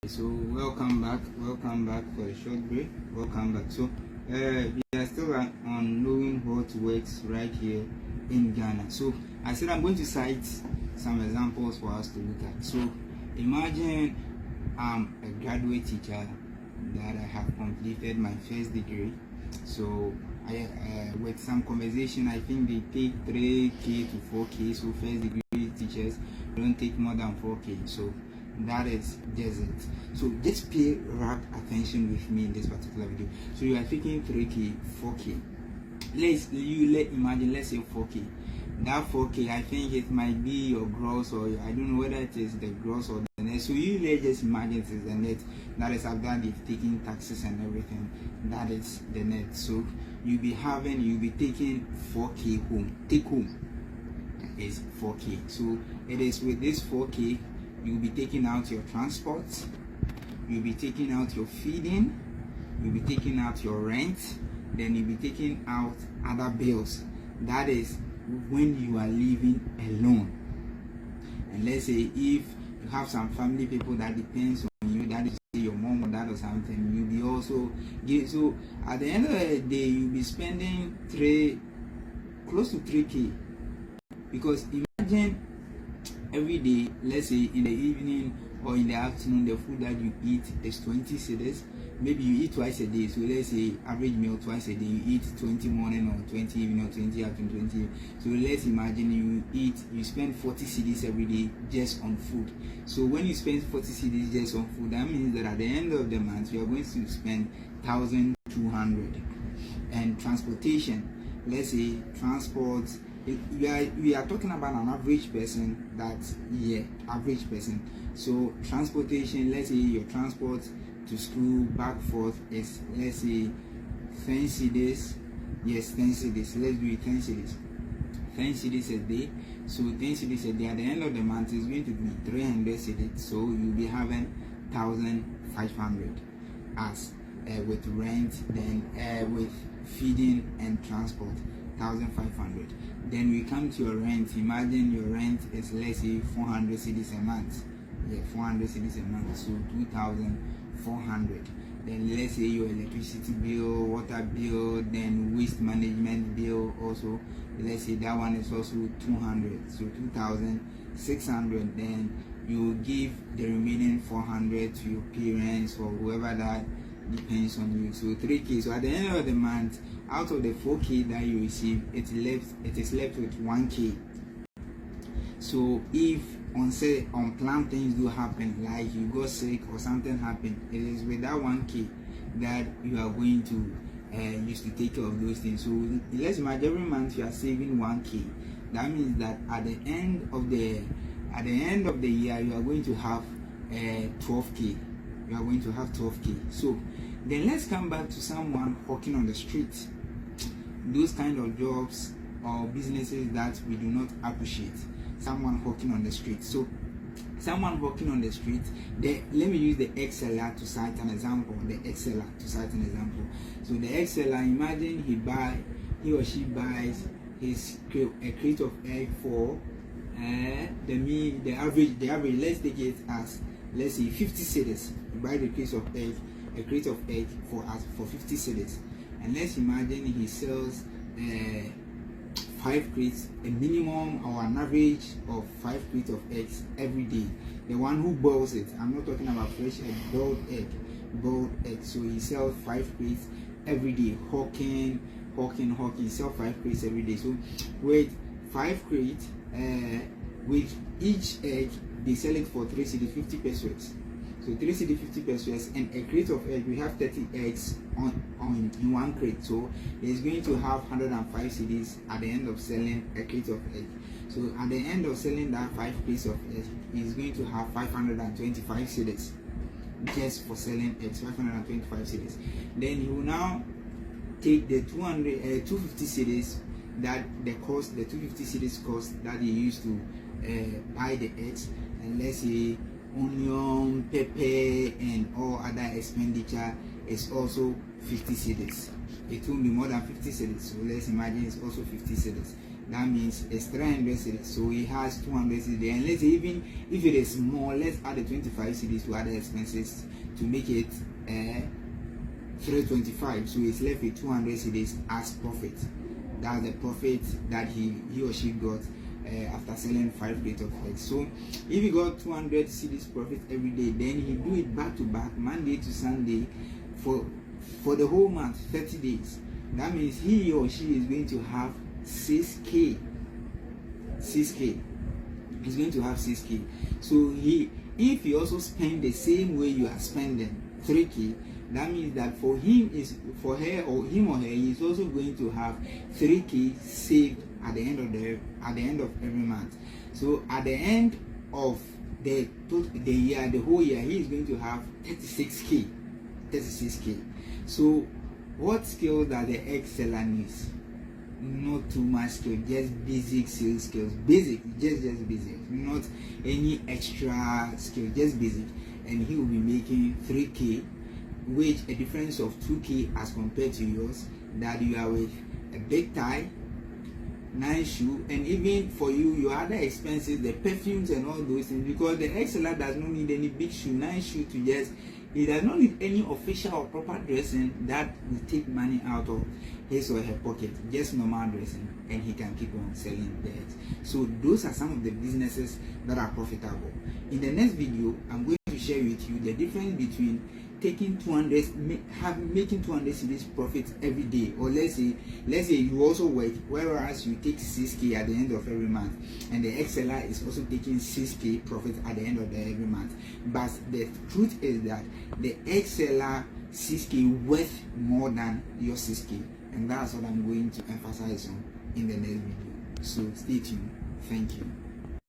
So welcome back for a short break. Welcome back. So we are still on knowing what works right here in Ghana. So I said I'm going to cite some examples for us to look at. So imagine I'm a graduate teacher that I have completed my first degree. So I with some conversation, I think they take 3K to 4K. So first degree teachers don't take more than 4K. So that is just it. So just pay rapt attention with me in this particular video. So you are taking 3K, 4K. Imagine, let's say 4K. That 4K, I think it might be your gross, or I don't know whether it is the gross or the net. So let's just imagine it is the net. That is after they've taken taxes and everything. That is the net. So you'll be taking 4K home. Take home is 4K. So it is with this 4K. You'll be taking out your transport, you'll be taking out your feeding, you'll be taking out your rent, then you'll be taking out other bills. That is when you are living alone. And let's say if you have some family people that depends on you, that is your mom or dad or something, you'll be also so at the end of the day you'll be spending close to 3K. Because imagine every day, let's say in the evening or in the afternoon, the food that you eat is 20 cedis. Maybe you eat twice a day. So let's say average meal twice a day. You eat 20 morning or 20 evening or 20 afternoon, 20. So let's imagine you spend 40 cedis every day just on food. So when you spend 40 cedis just on food, that means that at the end of the month you are going to spend 1,200. And transportation, let's say transport. We are talking about an average person. Average person. So transportation, let's say your transport to school back forth is, let's say, 10 cedis. Yes, 10 cedis. Let's do it 10 cedis. 10 cedis a day. So 10 cedis a day at the end of the month is going to be 300 cedis. So you'll be having 1,500 as with rent, then with feeding and transport. 1,500. Then we come to your rent. Imagine your rent is, let's say, 400 cedis a month. 400 cedis a month. So 2,400. Then let's say your electricity bill, water bill, then waste management bill also. Let's say that one is also 200. So 2,600. Then you give the remaining 400 to your parents or whoever that depends on you. So 3K. So at the end of the month, out of the 4K that you receive, it is left with 1K. So if unplanned things do happen, like you got sick or something happen, it is with that 1K that you are going to use to take care of those things. So let's imagine every month you are saving 1K. That means that at the end of the year you are going to have 12K. You are going to have 12K. So then let's come back to someone hawking on the street. Those kind of jobs or businesses that we do not appreciate. Someone hawking on the street. So someone hawking on the street, let me use the egg-seller to cite an example. So the egg-seller, imagine he or she buys a crate of egg for the average, let's take it as, let's say, 50 cedis. You buy the crate of egg for 50 cedis, and let's imagine he sells 5 crates, a minimum or an average of 5 crates of eggs every day. The one who boils it, I'm not talking about fresh egg, boiled egg. So he sells 5 crates every day, hawking, sell 5 crates every day. So with 5 crates, with each egg they sell it for 3 cedis, 50 pesos. So 3 cedis, 50 pesos, and a crate of egg, we have 30 eggs in one crate. So it's going to have 105 cedis at the end of selling a crate of egg. So at the end of selling that 5 crates of egg, he's going to have 525 cedis just for selling eggs. 525 cedis. Then he will now take the 250 cedis that the 250 cedis cost that he used to buy the eggs, and let's say onion, pepper, and all other expenditure is also 50 cedis. It will be more than 50 cedis. So let's imagine it's also 50 cedis. that means it's 300 cedis, so he has 200 cedis. And let's say even if it is more, let's add the 25 cedis to other expenses to make it 325, so it's left with 200 cedis as profit. That's the profit that he or she got after selling 5 plates of eggs. So if he got 200 cedis profit every day, then he do it back to back, Monday to Sunday, for the whole month, 30 days. That means he or she is going to have 6k. He's going to have 6k. So if he also spend the same way you are spending, 3k, that means that for him or her, he's also going to have 3k saved at the end of every month. So at the end of the year, the whole year, he is going to have 36k. So what skills does the egg seller needs? Not too much skill, just basic sales skills. Just basic, not any extra skill, just basic. And he will be making 3k, which a difference of 2k as compared to yours, that you are with a big tie, nice shoe, and even for you, your other expenses, the perfumes and all those things, because the egg seller does not need any big shoe, nice shoe to just, he does not need any official or proper dressing that will take money out of his or her pocket, just normal dressing, and he can keep on selling the eggs. So those are some of the businesses that are profitable. In the next video, I'm going to share with you the difference between making 200 cedis profit every day, or let's say you also work, whereas you take 6k at the end of every month, and the egg seller is also taking 6k profit at the end of every month. But the truth is that the egg seller 6k worth more than your 6k, and that's what I'm going to emphasize on in the next video. So stay tuned. Thank you.